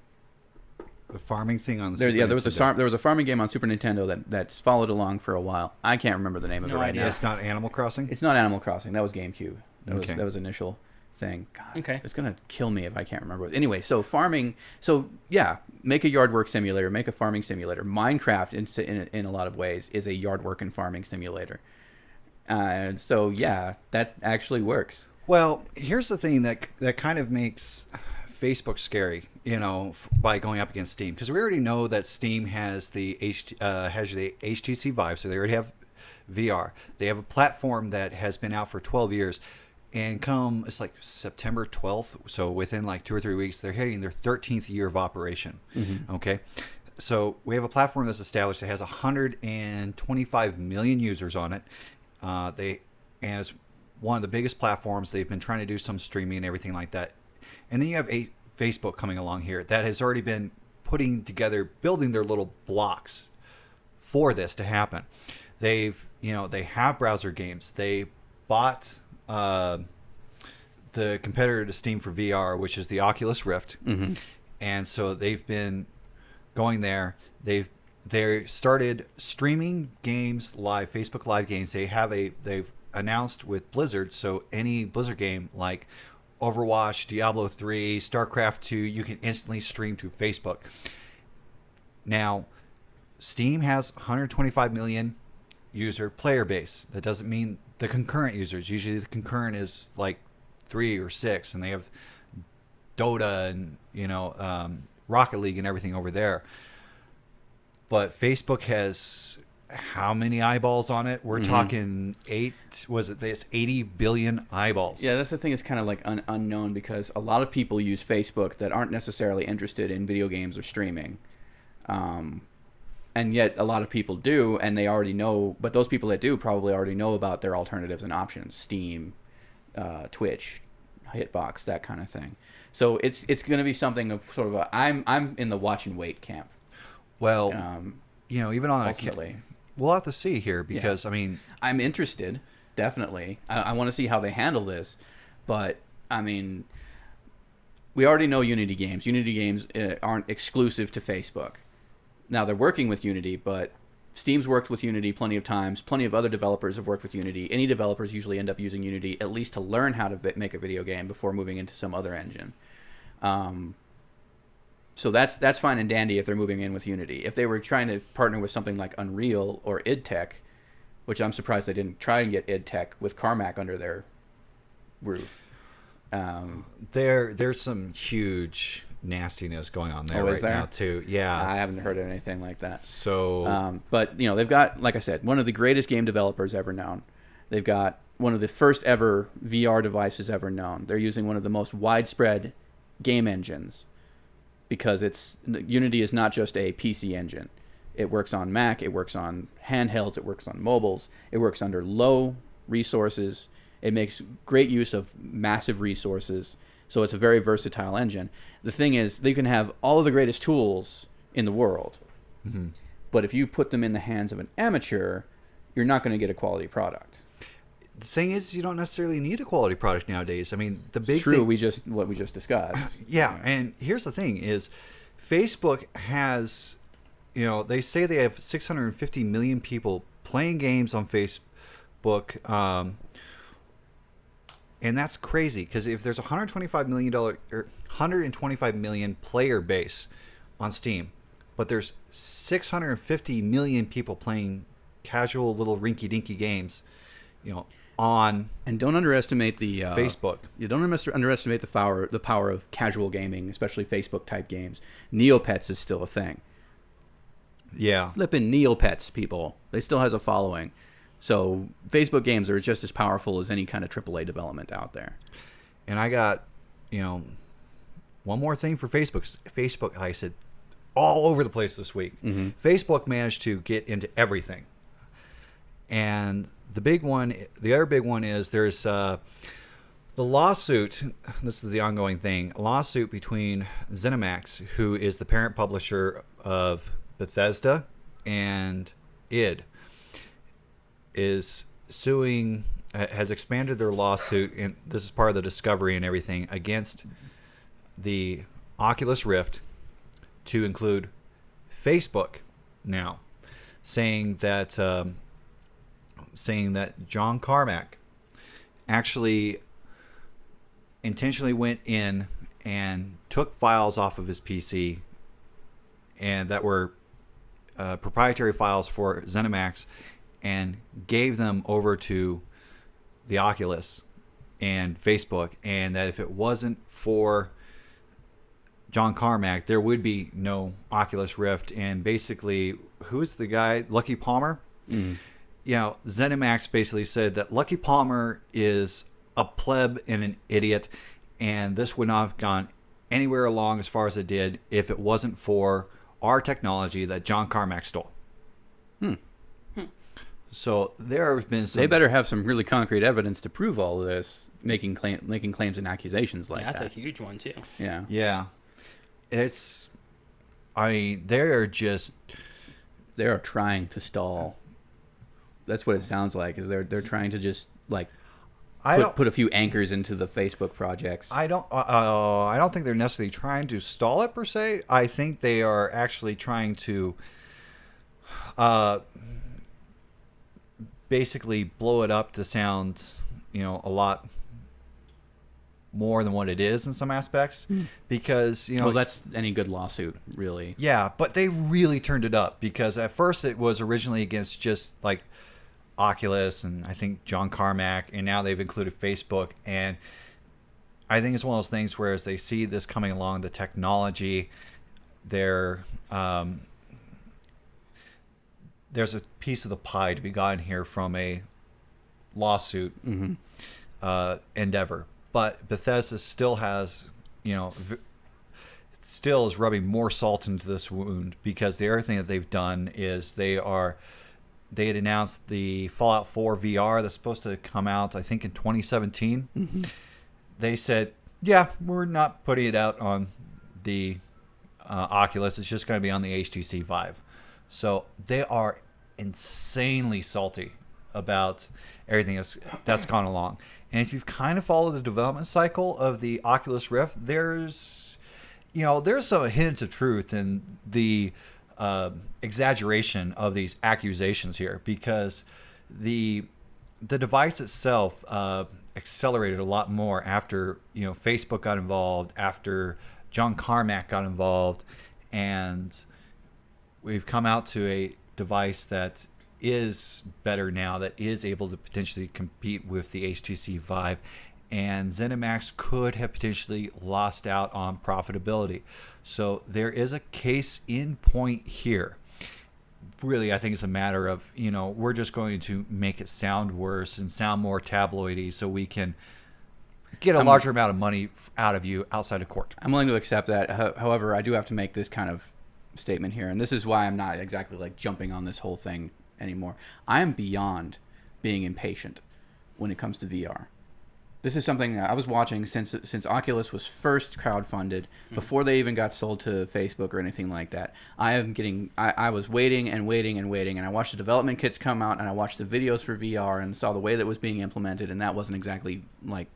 the farming thing on the There Super was Nintendo. there was a farming game on Super Nintendo that's followed along for a while. I can't remember the name of No it right idea. now. It's not Animal Crossing? It's not Animal Crossing. That was GameCube. Okay. That was initial thing. God, Okay. it's gonna kill me if I can't remember. Anyway, so farming. So yeah, make a yard work simulator. Make a farming simulator. Minecraft, in a lot of ways, is a yard work and farming simulator. So yeah, that actually works. Well, here's the thing that kind of makes Facebook scary, by going up against Steam, because we already know that Steam has the HTC Vive, so they already have VR. They have a platform that has been out for 12 years, and it's like September 12th, so within like 2 or 3 weeks, they're hitting their 13th year of operation. Okay, so we have a platform that's established that has 125 million users on it. And it's one of the biggest platforms. They've been trying to do some streaming and everything like that. And then you have Facebook coming along here that has already been building their little blocks for this to happen. They have browser games. They bought the competitor to Steam for VR, which is the Oculus Rift. And so they've been going there. They started streaming games live, Facebook Live games. They've announced with Blizzard, so any Blizzard game like Overwatch, Diablo 3, StarCraft 2, you can instantly stream to Facebook. Now, Steam has 125 million user player base. That doesn't mean the concurrent users. Usually the concurrent is like 3 or 6, and they have Dota and Rocket League and everything over there. But Facebook has how many eyeballs on it? We're talking 80 billion eyeballs. Yeah, that's the thing. Is kind of like unknown because a lot of people use Facebook that aren't necessarily interested in video games or streaming, and yet a lot of people do, and they already know. But those people that do probably already know about their alternatives and options: Steam, Twitch, Hitbox, that kind of thing. So it's going to be something of sort of I'm in the watch and wait camp. Well, even on ultimately. we'll have to see here because I'm interested, definitely. I want to see how they handle this, but we already know Unity games. Unity games aren't exclusive to Facebook. Now they're working with Unity, but Steam's worked with Unity plenty of times. Plenty of other developers have worked with Unity. Any developers usually end up using Unity at least to learn how to make a video game before moving into some other engine. So that's fine and dandy if they're moving in with Unity. If they were trying to partner with something like Unreal or id Tech, which I'm surprised they didn't try and get id Tech with Carmack under their roof. there's some huge nastiness going on there right now too. Yeah, I haven't heard of anything like that. So, but they've got, like I said, one of the greatest game developers ever known. They've got one of the first ever VR devices ever known. They're using one of the most widespread game engines. Because Unity is not just a PC engine. It works on Mac, it works on handhelds, it works on mobiles, it works under low resources. It makes great use of massive resources. So it's a very versatile engine. The thing is, they can have all of the greatest tools in the world. But if you put them in the hands of an amateur, you're not going to get a quality product. the thing is, you don't necessarily need a quality product nowadays. I mean, the big It's true. thing, What we just discussed. yeah, and here's the thing: is Facebook has, they say they have 650 million people playing games on Facebook, and that's crazy because if there's a $125 million player base on Steam, but there's 650 million people playing casual little rinky-dinky games, on And don't underestimate the Facebook. You don't underestimate the power of casual gaming, especially Facebook type games. Neopets is still a thing. Yeah. Flipping Neopets, people. They still has a following. So Facebook games are just as powerful as any kind of AAA development out there. And I got, one more thing for Facebook. Facebook, like I said, all over the place this week. Mm-hmm. Facebook managed to get into everything. And the other big one is there's the lawsuit. This is the ongoing thing. A lawsuit between ZeniMax, who is the parent publisher of Bethesda, and id, is suing, has expanded their lawsuit, and this is part of the discovery and everything, against the Oculus Rift to include Facebook now, saying that John Carmack actually intentionally went in and took files off of his PC, and that were proprietary files for ZeniMax, and gave them over to the Oculus and Facebook, and that if it wasn't for John Carmack, there would be no Oculus Rift. And basically, who's the guy? Lucky Palmer? Mm. ZeniMax basically said that Lucky Palmer is a pleb and an idiot, and this would not have gone anywhere along as far as it did if it wasn't for our technology that John Carmack stole. So there have been some... They better have some really concrete evidence to prove all of this, making claims and accusations like that. That's a huge one, too. Yeah. Yeah. It's... I mean, they are trying to stall. That's what it sounds like, is they're trying to just, like, put a few anchors into the Facebook projects. I don't think they're necessarily trying to stall it, per se. I think they are actually trying to... basically blow it up to sound, a lot more than what it is in some aspects, because well, that's any good lawsuit, really. Yeah, but they really turned it up, because at first it was originally against just like Oculus and I think John Carmack, and now they've included Facebook. And I think it's one of those things where as they see this coming along, the technology, there's a piece of the pie to be gotten here from a lawsuit endeavor. But Bethesda still has, still is rubbing more salt into this wound, because the other thing that they've done is they had announced the Fallout 4 VR that's supposed to come out, I think, in 2017. Mm-hmm. They said, yeah, we're not putting it out on the Oculus. It's just going to be on the HTC Vive. So they are insanely salty about everything that's gone along. And if you've kind of followed the development cycle of the Oculus Rift, there's a hint of truth in the exaggeration of these accusations here, because the device itself accelerated a lot more after Facebook got involved, after John Carmack got involved, and we've come out to a device that is better now, that is able to potentially compete with the HTC Vive, and ZeniMax could have potentially lost out on profitability. So there is a case in point here. Really, I think it's a matter of, we're just going to make it sound worse and sound more tabloidy so we can get a larger amount of money out of you outside of court. I'm willing to accept that. However, I do have to make this kind of statement here, and this is why I'm not exactly like jumping on this whole thing anymore. I am beyond being impatient when it comes to VR. This is something I was watching since Oculus was first crowdfunded, before they even got sold to Facebook or anything like that. I was waiting and waiting and waiting, and I watched the development kits come out, and I watched the videos for VR and saw the way that was being implemented, and that wasn't exactly like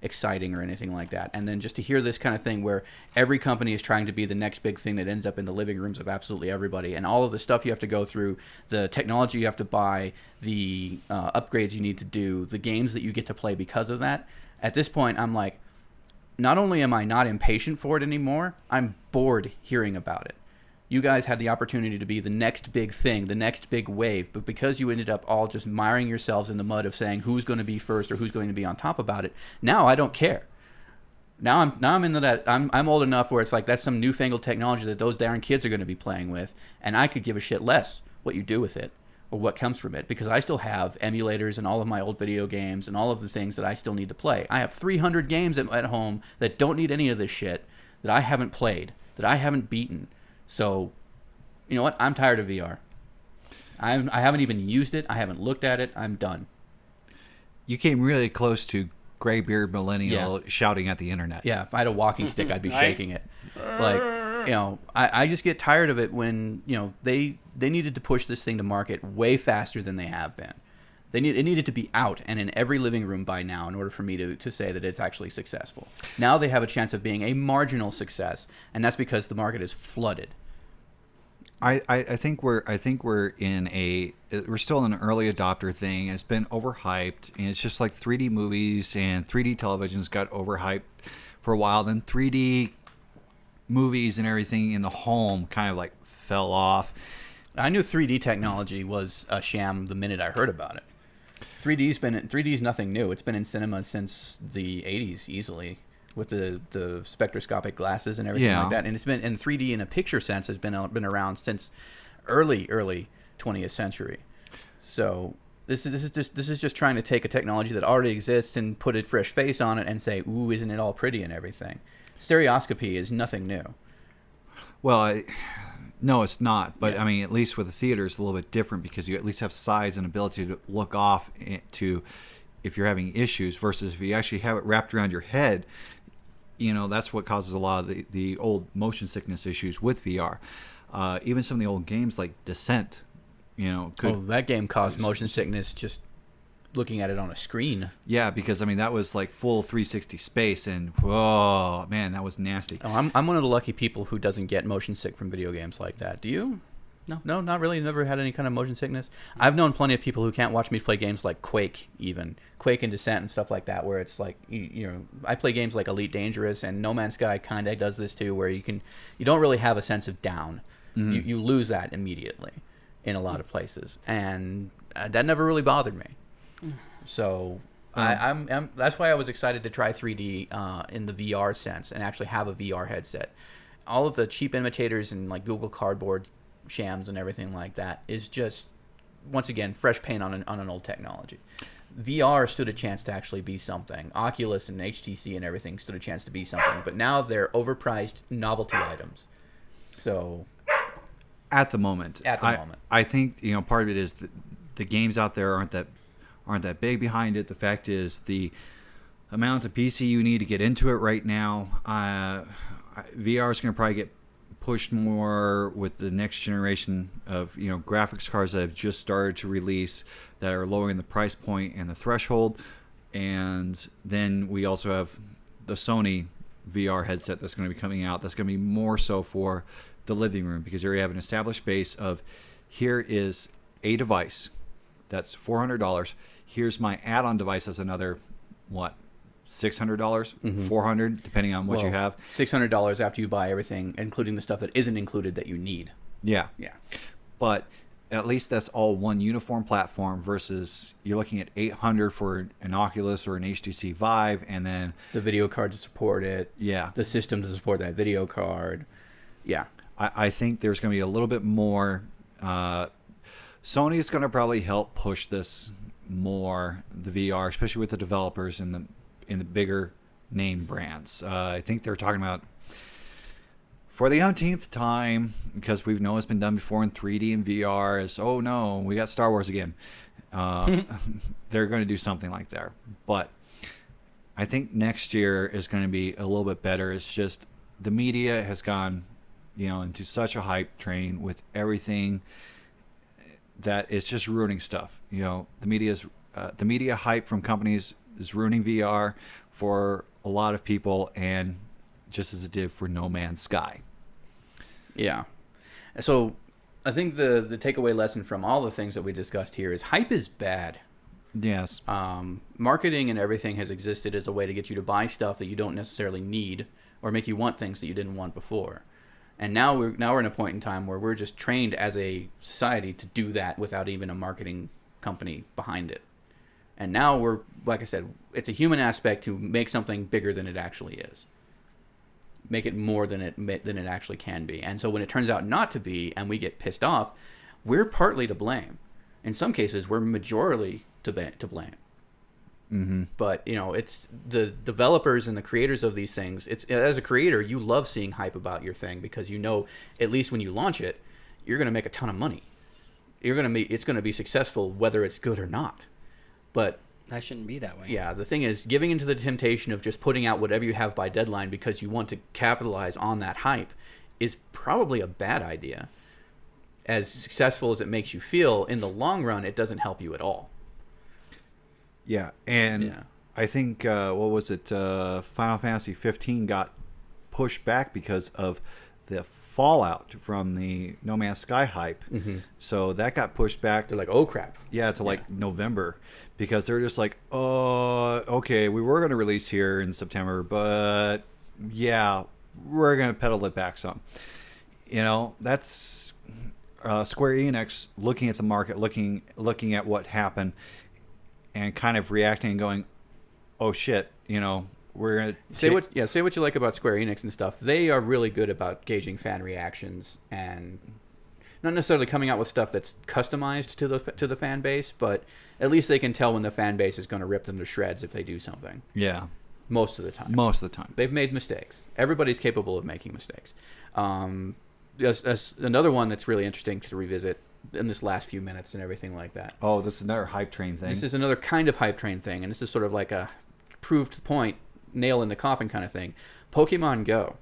exciting or anything like that. And then just to hear this kind of thing where every company is trying to be the next big thing that ends up in the living rooms of absolutely everybody, and all of the stuff you have to go through, the technology you have to buy, the upgrades you need to do, the games that you get to play because of that. At this point, I'm like, not only am I not impatient for it anymore, I'm bored hearing about it. You guys had the opportunity to be the next big thing, the next big wave, but because you ended up all just miring yourselves in the mud of saying who's going to be first or who's going to be on top about it, now I don't care. Now I'm into that. I'm old enough where it's like that's some newfangled technology that those darn kids are going to be playing with, and I could give a shit less what you do with it or what comes from it, because I still have emulators and all of my old video games and all of the things that I still need to play. I have 300 games at home that don't need any of this shit, that I haven't played, that I haven't beaten. So, you know what? I'm tired of VR. I haven't even used it. I haven't looked at it. I'm done. You came really close to graybeard millennial shouting at the internet. Yeah, if I had a walking stick, I'd be shaking it. Like, you know, I just get tired of it when, you know, they needed to push this thing to market way faster than they have been. It needed to be out and in every living room by now in order for me to say that it's actually successful. Now they have a chance of being a marginal success, and that's because the market is flooded. I think we're we're still in an early adopter thing. It's been overhyped, and it's just like 3D movies and 3D televisions got overhyped for a while. Then 3D movies and everything in the home kind of like fell off. I knew 3D technology was a sham the minute I heard about it. 3D's nothing new. It's been in cinema since the 80s easily, with the spectroscopic glasses and everything like that. And it's been in 3D in a picture sense has been around since early 20th century. So this is just trying to take a technology that already exists and put a fresh face on it and say, ooh, isn't it all pretty and everything. Stereoscopy is nothing new. Well, no, it's not. But Yeah. I mean, at least with the theater, it's a little bit different because you at least have size and ability to look off to if you're having issues, versus if you actually have it wrapped around your head. You know, that's what causes a lot of the old motion sickness issues with VR. Even some of the old games like Descent, you know, that game caused motion sickness just looking at it on a screen. Yeah, because I mean that was like full 360 space, and whoa, man, that was nasty. Oh, I'm one of the lucky people who doesn't get motion sick from video games like that. Do you? No, not really. Never had any kind of motion sickness. I've known plenty of people who can't watch me play games like Quake and Descent and stuff like that, where it's like you know, I play games like Elite Dangerous, and No Man's Sky kind of does this too, where you don't really have a sense of down. Mm-hmm. You lose that immediately in a lot of places, and that never really bothered me. So I'm that's why I was excited to try 3D in the VR sense and actually have a VR headset. All of the cheap imitators and like Google Cardboard shams and everything like that is just, once again, fresh paint on an old technology. VR stood a chance to actually be something. Oculus and HTC and everything stood a chance to be something, but now they're overpriced novelty items. So at the moment, I think, you know, part of it is the games out there aren't that big behind it. The fact is the amount of PC you need to get into it right now. VR is going to probably get pushed more with the next generation of, you know, graphics cards that have just started to release that are lowering the price point and the threshold. And then we also have the Sony VR headset that's going to be coming out. That's going to be more so for the living room, because you already have an established base of, here is a device that's $400. Here's my add-on device that's another, what, $600, mm-hmm. $400, depending on what you have. $600 after you buy everything, including the stuff that isn't included that you need. Yeah. Yeah. But at least that's all one uniform platform, versus you're looking at $800 for an Oculus or an HTC Vive, and then the video card to support it. Yeah. The system to support that video card. Yeah. I think there's going to be a little bit more. Sony is going to probably help push this more, the VR, especially with the developers in the bigger name brands. I think they're talking about, for the umpteenth time, because we know it's been done before in 3D and VR, is, oh no, we got Star Wars again. They're going to do something like that. But I think next year is going to be a little bit better. It's just the media has gone, into such a hype train with everything that it's just ruining stuff. The media hype from companies is ruining VR for a lot of people, and just as it did for No Man's Sky. Yeah. So I think the takeaway lesson from all the things that we discussed here is hype is bad. Yes. Marketing and everything has existed as a way to get you to buy stuff that you don't necessarily need or make you want things that you didn't want before. And now we're in a point in time where we're just trained as a society to do that without even a marketing company behind it. And now we're, like I said, it's a human aspect to make something bigger than it actually is. Make it more than it actually can be. And so when it turns out not to be, and we get pissed off, we're partly to blame. In some cases, we're majorly to blame. Mm-hmm. But it's the developers and the creators of these things. It's, as a creator, you love seeing hype about your thing because at least when you launch it, you're going to make a ton of money. It's going to be successful whether it's good or not. But that shouldn't be that way. Yeah, the thing is, giving into the temptation of just putting out whatever you have by deadline because you want to capitalize on that hype is probably a bad idea. As successful as it makes you feel, in the long run, it doesn't help you at all. Yeah, and I think, what was it, Final Fantasy 15 got pushed back because of the fallout from the No Man's Sky hype. Mm-hmm. So that got pushed back. They're like, oh, crap. Yeah, to like November, because they're just like, oh, okay, we were going to release here in September, but yeah, we're going to pedal it back some. That's Square Enix looking at the market, looking at what happened, and kind of reacting and going, oh shit, we're gonna say what you like about Square Enix and stuff. They are really good about gauging fan reactions and not necessarily coming out with stuff that's customized to the fan base, but at least they can tell when the fan base is going to rip them to shreds if they do something. Yeah, most of the time. They've made mistakes. Everybody's capable of making mistakes. Another one that's really interesting to revisit in this last few minutes and everything like that. Oh, this is another hype train thing. This is another kind of hype train thing, and this is sort of like a proved point, nail in the coffin kind of thing. Pokemon Go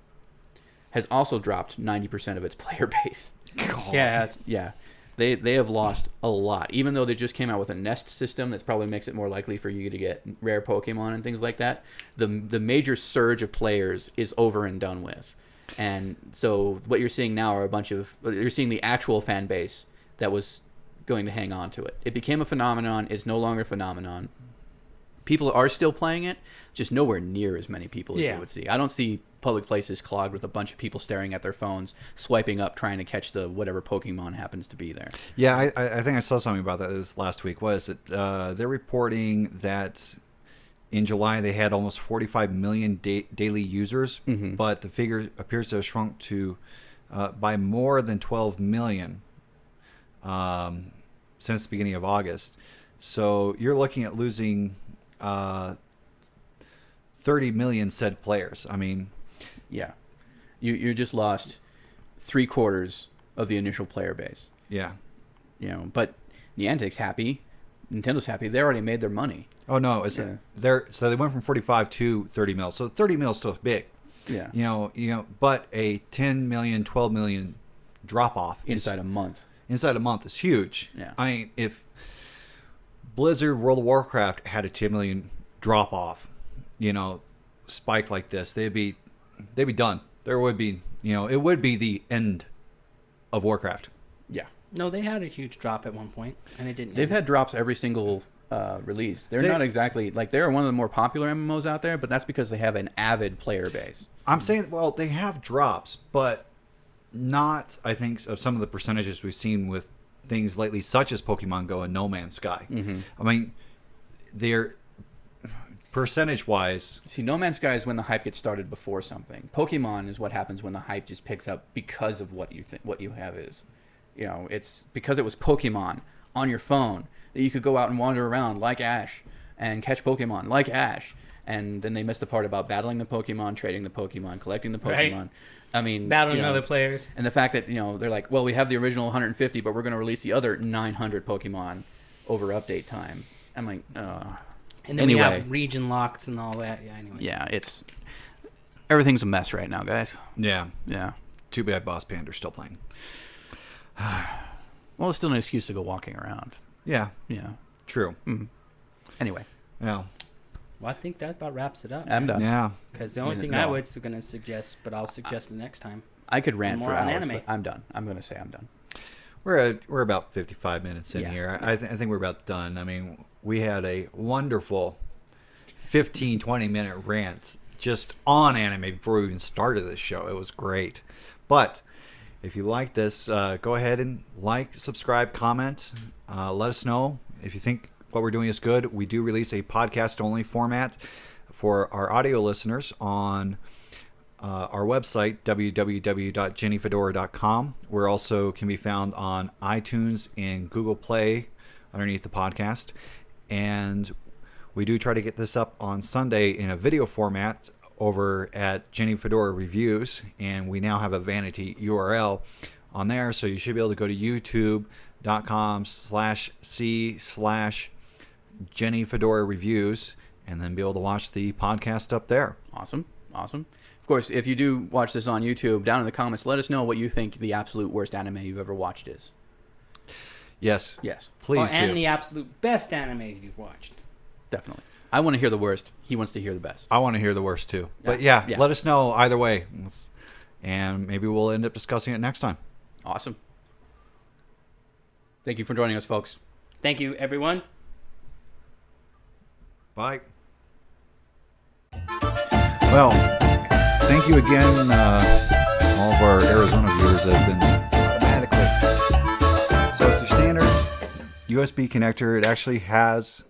has also dropped 90% of its player base. God. Yeah, yeah. They have lost a lot. Even though they just came out with a nest system that probably makes it more likely for you to get rare Pokemon and things like that, the major surge of players is over and done with. And so what you're seeing now are you're seeing the actual fan base that was going to hang on to it. It became a phenomenon. It's no longer a phenomenon. People are still playing it, just nowhere near as many people as you would see. I don't see public places clogged with a bunch of people staring at their phones, swiping up, trying to catch the whatever Pokemon happens to be there. Yeah, I think I saw something about that this last week. What is it? They're reporting that in July they had almost 45 million daily users, mm-hmm. but the figure appears to have shrunk to by more than 12 million since the beginning of August. So you're looking at losing 30 million said players. I mean, yeah, you just lost 3/4 of the initial player base. Yeah, but Niantic's happy, Nintendo's happy. They already made their money. Oh no, so they went from 45 to 30 mil. So 30 mil is still big. Yeah, but a 10 million, 12 million drop off inside a month. Inside a month is huge. Yeah, I mean, if Blizzard World of Warcraft had a 10 million drop off, spike like this, they'd be done. There would be, it would be the end of Warcraft. Yeah. No, they had a huge drop at one point, and it didn't. They've had drops every single release. They're not exactly they're one of the more popular MMOs out there, but that's because they have an avid player base. I'm saying, well, they have drops, but not, I think, of some of the percentages we've seen with things lately, such as Pokemon Go and No Man's Sky. Mm-hmm. I mean, they're percentage-wise. See, No Man's Sky is when the hype gets started before something. Pokemon is what happens when the hype just picks up because of what you have is. It's because it was Pokemon on your phone that you could go out and wander around like Ash and catch Pokemon like Ash. And then they missed the part about battling the Pokemon, trading the Pokemon, collecting the Pokemon. Right. I mean, battling other players. And the fact that, they're like, well, we have the original 150, but we're going to release the other 900 Pokemon over update time. I'm like, And then we Anyway. have region locks and all that. Yeah, anyways. Yeah, everything's a mess right now, guys. Yeah. Yeah. Too bad Boss Panda's still playing. Well, it's still an excuse to go walking around. Yeah. Yeah. True. Anyway, Yeah. Well, I think that about wraps it up. I'm done. Yeah. Because the only thing no. I was going to suggest, but I'll suggest the next time. I could rant More for on hours, anime. but I'm done. I'm going to say I'm done. We're about 55 minutes in Yeah. here. I think we're about done. I mean, we had a wonderful 15, 20-minute rant just on anime before we even started this show. It was great. But if you like this, go ahead and like, subscribe, comment. Let us know if you think what we're doing is good. We do release a podcast-only format for our audio listeners on our website, www.jennyfedora.com. We're also can be found on iTunes and Google Play underneath the podcast. And we do try to get this up on Sunday in a video format over at Jenny Fedora Reviews. And we now have a vanity URL on there. So you should be able to go to youtube.com/c/Jenny Fedora Reviews and then be able to watch the podcast up there. Awesome. Of course, if you do watch this on YouTube, down in the comments, let us know what you think the absolute worst anime you've ever watched is. Yes. Yes, Please And do. the absolute best anime you've watched. definitely. I want to hear the worst. He wants to hear the best. I want to hear the worst too. But Yeah. let us know either way. And maybe we'll end up discussing it next time. Awesome. Thank you for joining us, folks. Thank you, everyone. Bye. Well, thank you again, all of our Arizona viewers that have been automatically. So it's the standard USB connector. It actually has